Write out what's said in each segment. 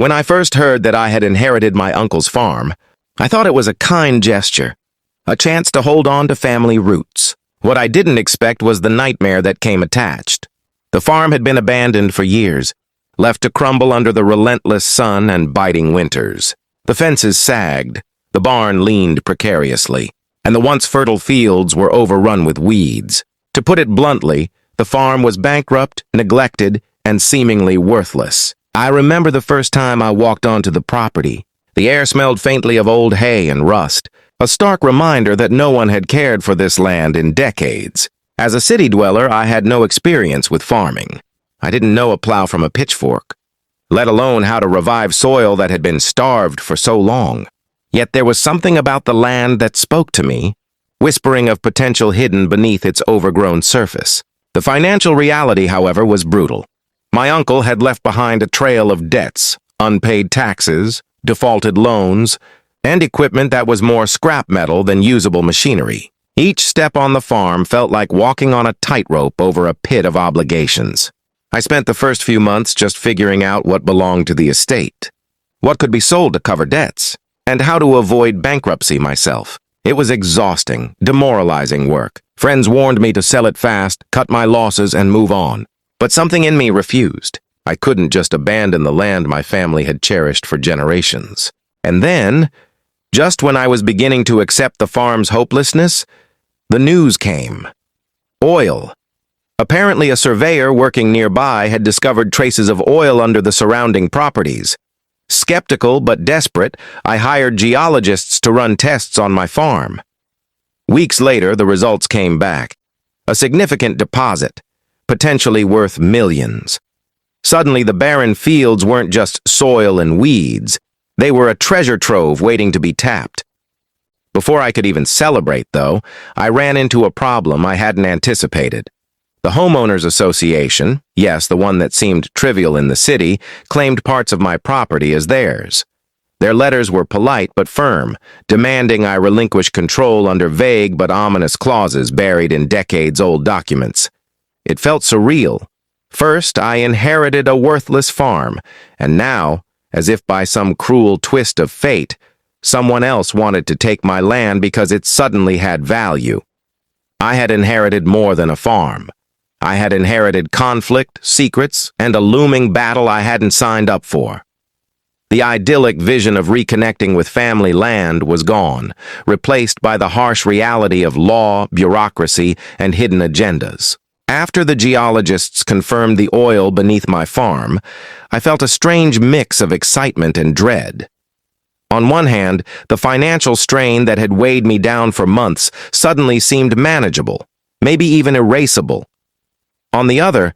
When I first heard that I had inherited my uncle's farm, I thought it was a kind gesture, a chance to hold on to family roots. What I didn't expect was the nightmare that came attached. The farm had been abandoned for years, left to crumble under the relentless sun and biting winters. The fences sagged, the barn leaned precariously, and the once fertile fields were overrun with weeds. To put it bluntly, the farm was bankrupt, neglected, and seemingly worthless. I remember the first time I walked onto the property. The air smelled faintly of old hay and rust, a stark reminder that no one had cared for this land in decades. As a city dweller, I had no experience with farming. I didn't know a plow from a pitchfork, let alone how to revive soil that had been starved for so long. Yet there was something about the land that spoke to me, whispering of potential hidden beneath its overgrown surface. The financial reality, however, was brutal. My uncle had left behind a trail of debts, unpaid taxes, defaulted loans, and equipment that was more scrap metal than usable machinery. Each step on the farm felt like walking on a tightrope over a pit of obligations. I spent the first few months just figuring out what belonged to the estate, what could be sold to cover debts, and how to avoid bankruptcy myself. It was exhausting, demoralizing work. Friends warned me to sell it fast, cut my losses, and move on. But something in me refused. I couldn't just abandon the land my family had cherished for generations. And then, just when I was beginning to accept the farm's hopelessness, the news came. Oil. Apparently, a surveyor working nearby had discovered traces of oil under the surrounding properties. Skeptical but desperate, I hired geologists to run tests on my farm. Weeks later, the results came back. A significant deposit, potentially worth millions. Suddenly, the barren fields weren't just soil and weeds. They were a treasure trove waiting to be tapped. Before I could even celebrate, though, I ran into a problem I hadn't anticipated. The homeowners association, yes, the one that seemed trivial in the city, claimed parts of my property as theirs. Their letters were polite but firm, demanding I relinquish control under vague but ominous clauses buried in decades-old documents. It felt surreal. First, I inherited a worthless farm, and now, as if by some cruel twist of fate, someone else wanted to take my land because it suddenly had value. I had inherited more than a farm. I had inherited conflict, secrets, and a looming battle I hadn't signed up for. The idyllic vision of reconnecting with family land was gone, replaced by the harsh reality of law, bureaucracy, and hidden agendas. After the geologists confirmed the oil beneath my farm, I felt a strange mix of excitement and dread. On one hand, the financial strain that had weighed me down for months suddenly seemed manageable, maybe even erasable. On the other,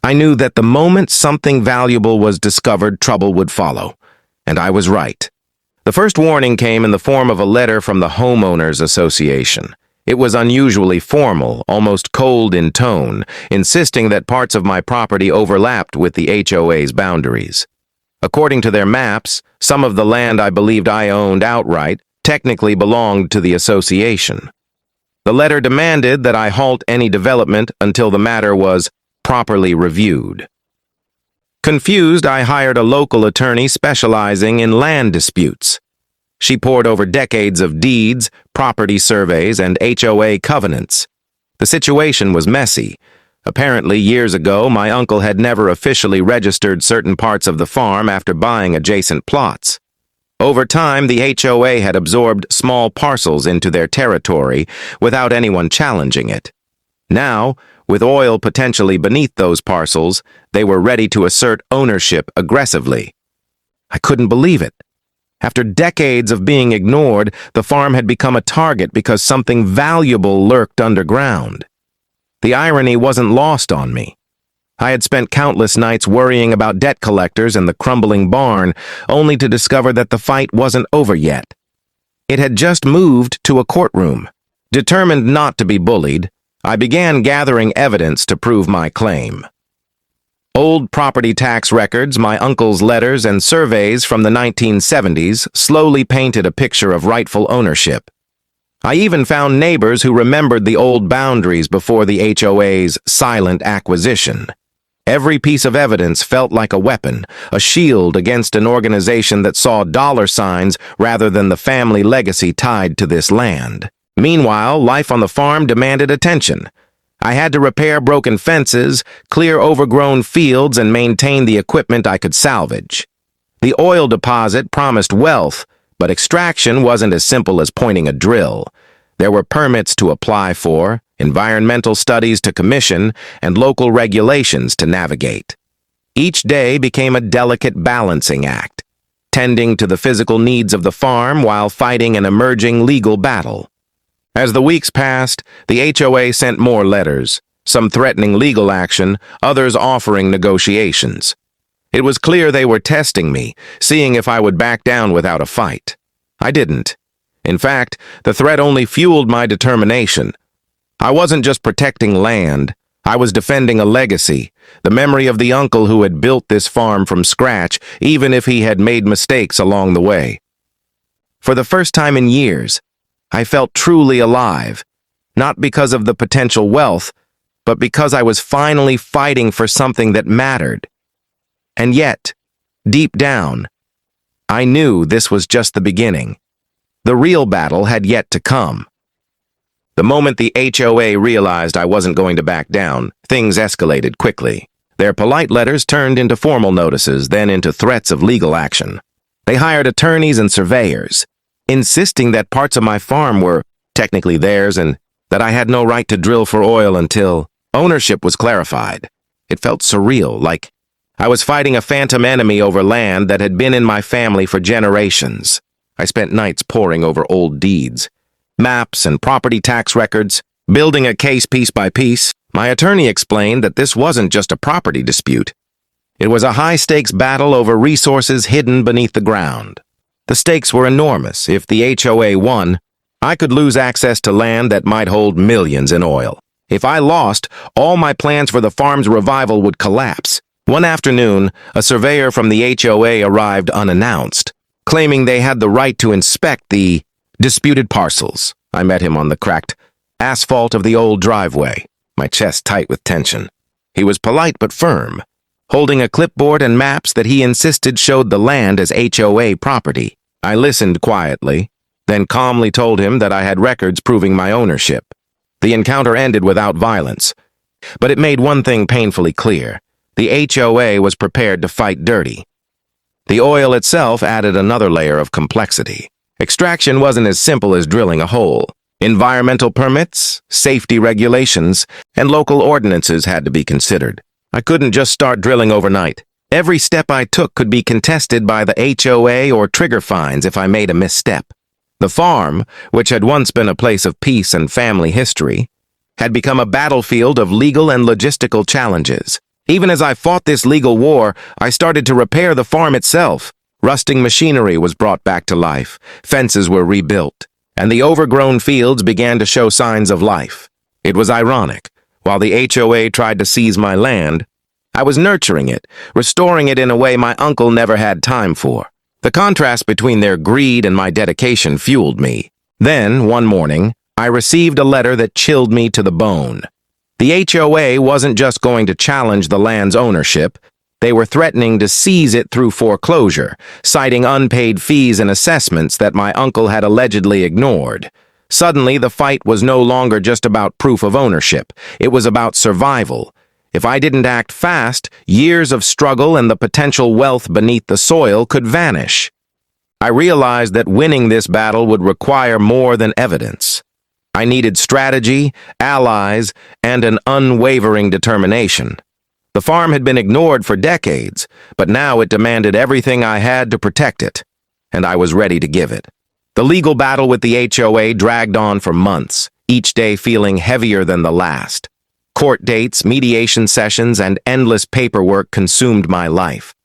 I knew that the moment something valuable was discovered, trouble would follow, and I was right. The first warning came in the form of a letter from the Homeowners Association. It was unusually formal, almost cold in tone, insisting that parts of my property overlapped with the HOA's boundaries. According to their maps, some of the land I believed I owned outright technically belonged to the association. The letter demanded that I halt any development until the matter was properly reviewed. Confused, I hired a local attorney specializing in land disputes. She pored over decades of deeds, property surveys, and HOA covenants. The situation was messy. Apparently, years ago, my uncle had never officially registered certain parts of the farm after buying adjacent plots. Over time, the HOA had absorbed small parcels into their territory without anyone challenging it. Now, with oil potentially beneath those parcels, they were ready to assert ownership aggressively. I couldn't believe it. After decades of being ignored, the farm had become a target because something valuable lurked underground. The irony wasn't lost on me. I had spent countless nights worrying about debt collectors and the crumbling barn, only to discover that the fight wasn't over yet. It had just moved to a courtroom. Determined not to be bullied, I began gathering evidence to prove my claim. Old property tax records, my uncle's letters, and surveys from the 1970s slowly painted a picture of rightful ownership. I even found neighbors who remembered the old boundaries before the HOA's silent acquisition. Every piece of evidence felt like a weapon, a shield against an organization that saw dollar signs rather than the family legacy tied to this land. Meanwhile, life on the farm demanded attention. I had to repair broken fences, clear overgrown fields, and maintain the equipment I could salvage. The oil deposit promised wealth, but extraction wasn't as simple as pointing a drill. There were permits to apply for, environmental studies to commission, and local regulations to navigate. Each day became a delicate balancing act, tending to the physical needs of the farm while fighting an emerging legal battle. As the weeks passed, the HOA sent more letters, some threatening legal action, others offering negotiations. It was clear they were testing me, seeing if I would back down without a fight. I didn't. In fact, the threat only fueled my determination. I wasn't just protecting land, I was defending a legacy, the memory of the uncle who had built this farm from scratch, even if he had made mistakes along the way. For the first time in years, I felt truly alive, not because of the potential wealth, but because I was finally fighting for something that mattered. And yet, deep down, I knew this was just the beginning. The real battle had yet to come. The moment the HOA realized I wasn't going to back down, things escalated quickly. Their polite letters turned into formal notices, then into threats of legal action. They hired attorneys and surveyors, insisting that parts of my farm were technically theirs and that I had no right to drill for oil until ownership was clarified. It felt surreal, like I was fighting a phantom enemy over land that had been in my family for generations. I spent nights poring over old deeds, maps and property tax records, building a case piece by piece. My attorney explained that this wasn't just a property dispute. It was a high-stakes battle over resources hidden beneath the ground. The stakes were enormous. If the HOA won, I could lose access to land that might hold millions in oil. If I lost, all my plans for the farm's revival would collapse. One afternoon, a surveyor from the HOA arrived unannounced, claiming they had the right to inspect the disputed parcels. I met him on the cracked asphalt of the old driveway, my chest tight with tension. He was polite but firm, holding a clipboard and maps that he insisted showed the land as HOA property. I listened quietly, then calmly told him that I had records proving my ownership. The encounter ended without violence, but it made one thing painfully clear. The HOA was prepared to fight dirty. The oil itself added another layer of complexity. Extraction wasn't as simple as drilling a hole. Environmental permits, safety regulations, and local ordinances had to be considered. I couldn't just start drilling overnight. Every step I took could be contested by the HOA or trigger fines if I made a misstep. The farm, which had once been a place of peace and family history, had become a battlefield of legal and logistical challenges. Even as I fought this legal war, I started to repair the farm itself. Rusting machinery was brought back to life, fences were rebuilt, and the overgrown fields began to show signs of life. It was ironic. While the HOA tried to seize my land, I was nurturing it, restoring it in a way my uncle never had time for. The contrast between their greed and my dedication fueled me. Then, one morning, I received a letter that chilled me to the bone. The HOA wasn't just going to challenge the land's ownership. They were threatening to seize it through foreclosure, citing unpaid fees and assessments that my uncle had allegedly ignored. Suddenly, the fight was no longer just about proof of ownership. It was about survival. If I didn't act fast, years of struggle and the potential wealth beneath the soil could vanish. I realized that winning this battle would require more than evidence. I needed strategy, allies, and an unwavering determination. The farm had been ignored for decades, but now it demanded everything I had to protect it, and I was ready to give it. The legal battle with the HOA dragged on for months, each day feeling heavier than the last. Court dates, mediation sessions, and endless paperwork consumed my life.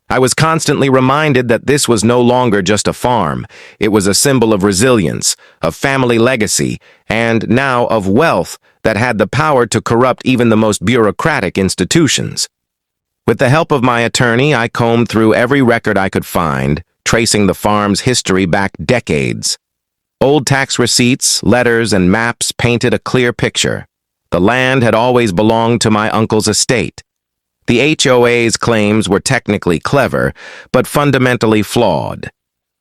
I was constantly reminded that this was no longer just a farm. It was a symbol of resilience, of family legacy, and now of wealth that had the power to corrupt even the most bureaucratic institutions. With the help of my attorney, I combed through every record I could find, tracing the farm's history back decades. Old tax receipts, letters, and maps painted a clear picture. The land had always belonged to my uncle's estate. The HOA's claims were technically clever, but fundamentally flawed.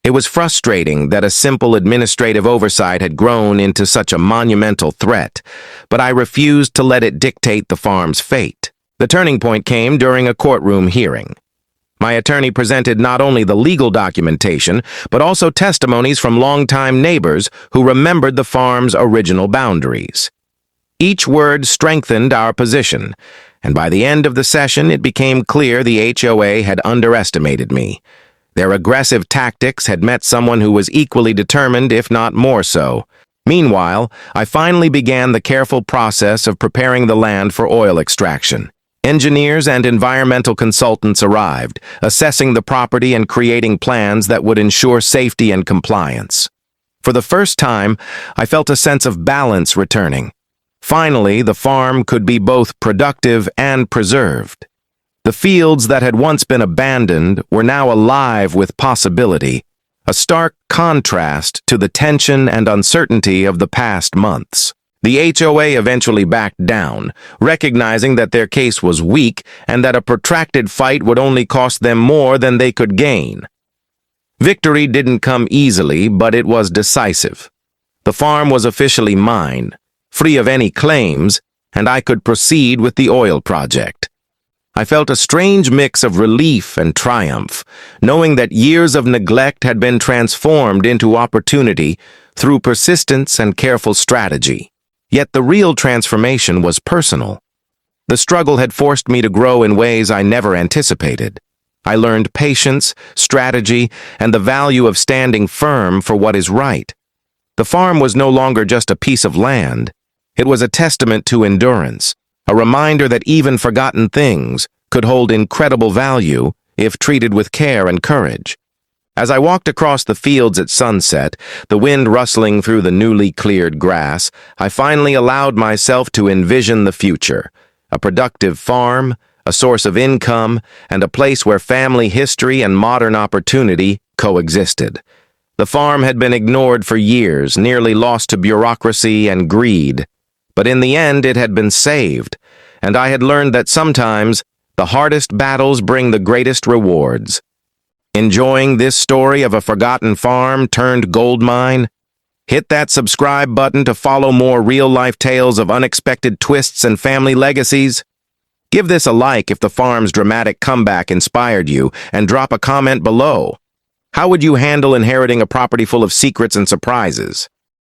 It was frustrating that a simple administrative oversight had grown into such a monumental threat, but I refused to let it dictate the farm's fate. The turning point came during a courtroom hearing. My attorney presented not only the legal documentation, but also testimonies from longtime neighbors who remembered the farm's original boundaries. Each word strengthened our position, and by the end of the session it became clear the HOA had underestimated me. Their aggressive tactics had met someone who was equally determined, if not more so. Meanwhile, I finally began the careful process of preparing the land for oil extraction. Engineers and environmental consultants arrived, assessing the property and creating plans that would ensure safety and compliance. For the first time, I felt a sense of balance returning. Finally, the farm could be both productive and preserved. The fields that had once been abandoned were now alive with possibility, a stark contrast to the tension and uncertainty of the past months. The HOA eventually backed down, recognizing that their case was weak and that a protracted fight would only cost them more than they could gain. Victory didn't come easily, but it was decisive. The farm was officially mine, free of any claims, and I could proceed with the oil project. I felt a strange mix of relief and triumph, knowing that years of neglect had been transformed into opportunity through persistence and careful strategy. Yet the real transformation was personal. The struggle had forced me to grow in ways I never anticipated. I learned patience, strategy, and the value of standing firm for what is right. The farm was no longer just a piece of land. It was a testament to endurance, a reminder that even forgotten things could hold incredible value if treated with care and courage. As I walked across the fields at sunset, the wind rustling through the newly cleared grass, I finally allowed myself to envision the future. A productive farm, a source of income, and a place where family history and modern opportunity coexisted. The farm had been ignored for years, nearly lost to bureaucracy and greed. But in the end, it had been saved, and I had learned that sometimes the hardest battles bring the greatest rewards. Enjoying this story of a forgotten farm turned goldmine? Hit that subscribe button to follow more real-life tales of unexpected twists and family legacies. Give this a like if the farm's dramatic comeback inspired you, and drop a comment below. How would you handle inheriting a property full of secrets and surprises?